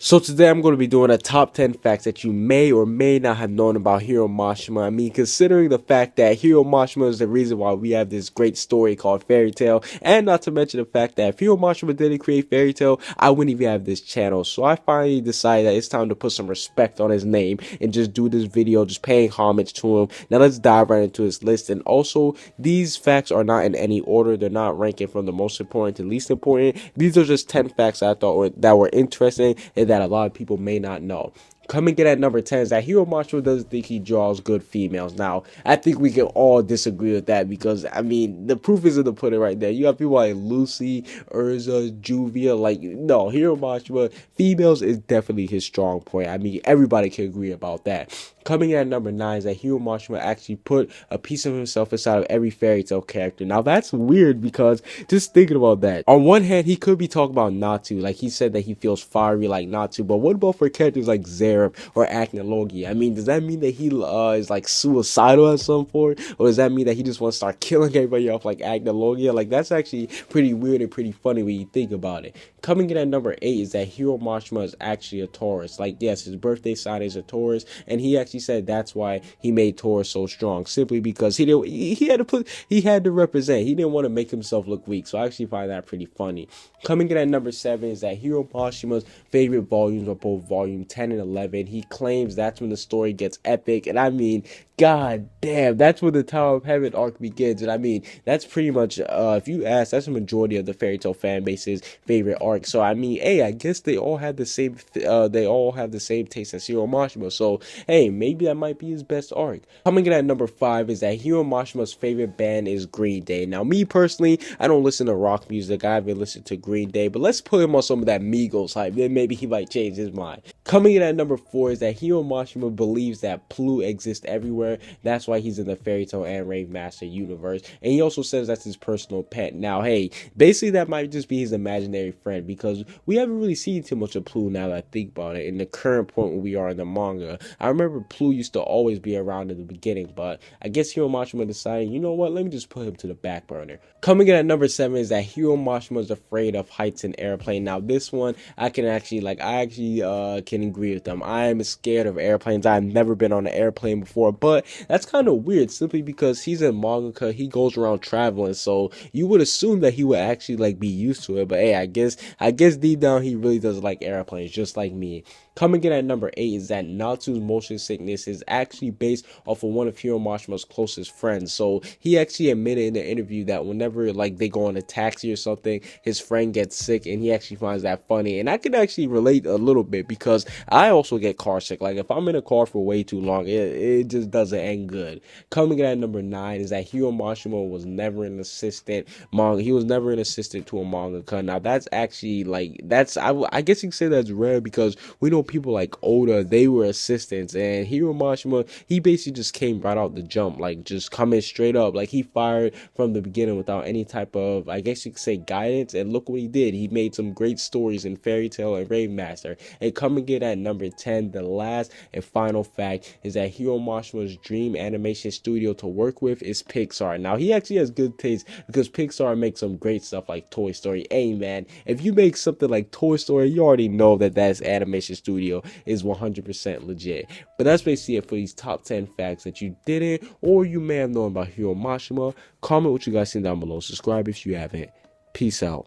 So today I'm going to be doing a top 10 facts that you may or may not have known about Hiro Mashima. I mean, considering the fact that Hiro Mashima is the reason why we have this great story called Fairy Tail, and not to mention the fact that if Hiro Mashima didn't create Fairy Tail, I wouldn't even have this channel. So I finally decided that it's time to put some respect on his name and just do this video, just paying homage to him. Now let's dive right into his list. And also, these facts are not in any order. They're not ranking from the most important to least important. These are just 10 facts I thought that were interesting and that a lot of people may not know. Coming in at number 10 is that Hiro Mashima doesn't think he draws good females. Now, I think we can all disagree with that because, I mean, the proof is in the pudding right there. You have people like Lucy, Urza, Juvia. Like, no, Hiro Mashima, females is definitely his strong point. I mean, everybody can agree about that. Coming in at number 9 is that Hiro Mashima actually put a piece of himself inside of every fairy tale character. Now, that's weird because just thinking about that. On one hand, he could be talking about Natsu. Like, he said that he feels fiery like Natsu. But what about for characters like Zeref or Acnologia? I mean, does that mean that he is like suicidal at some point? Or does that mean that he just wants to start killing everybody off like Acnologia? Like, that's actually pretty weird and pretty funny when you think about it. Coming in at number 8 is that Hiro Mashima is actually a Taurus. Like, yes, his birthday sign is a Taurus, and he actually said that's why he made Taurus so strong, simply because he had to represent. He didn't want to make himself look weak. So I actually find that pretty funny. Coming in at number 7 is that Hiro Mashima's favorite volumes are both volume 10 and 11. He claims that's when the story gets epic, and I mean, god damn, that's when the Tower of Heaven arc begins. And I mean, that's pretty much, if you ask, that's the majority of the fairy tale fan base's favorite arc. So I mean, hey, I guess they all have the same taste as Hiro Mashima. So hey, maybe that might be his best arc. Coming in at number 5 is that Hiro Mashima's favorite band is Green Day. Now, me personally, I don't listen to rock music. I haven't listened to Green Day, but let's put him on some of that Migos hype. Then maybe he might change his mind. Coming in at number 4 is that Hiro Mashima believes that Plue exists everywhere. That's why he's in the Fairy Tail and Rave Master universe. And he also says that's his personal pet. Now, hey, basically that might just be his imaginary friend because we haven't really seen too much of Plue now that I think about it in the current point where we are in the manga. I remember Plue used to always be around in the beginning, but I guess Hiro Mashima decided, you know what, let me just put him to the back burner. Coming in at number 7 is that Hiro Mashima is afraid of heights in airplane. Now, this one, I can actually can agree with them. I am scared of airplanes. I've never been on an airplane before, but that's kind of weird simply because he's a mangaka. He goes around traveling, so you would assume that he would actually like be used to it. But hey, I guess deep down he really does like airplanes, just like me. Coming in at number 8 is that Natsu's motion sickness is actually based off of one of Hiro Mashima's closest friends. So he actually admitted in the interview that whenever like they go on a taxi or something, his friend gets sick, and he actually finds that funny. And I can actually relate a little bit because I also get car sick. Like if I'm in a car for way too long, it just doesn't end good. Coming in at number 9 is that Hiro Mashima was never an assistant manga. He was never an assistant to a mangaka. Now that's actually like I guess you can say that's rare because we know people like Oda, they were assistants, and Hiro Mashima, he basically just came right out the jump, like just coming straight up, like he fired from the beginning without any type of, I guess you could say, guidance. And look what he did. He made some great stories in Fairy Tail and Rave Master. And coming in at number 10, the last and final fact is that Hiro Mashima's dream animation studio to work with is Pixar. Now he actually has good taste because Pixar makes some great stuff like Toy Story. Hey man, if you make something like Toy Story, you already know that that's animation studio is 100% legit. But that's basically it for these top 10 facts that you didn't or you may have known about Hiro Mashima. Comment what you guys think down below. Subscribe if you haven't. Peace out.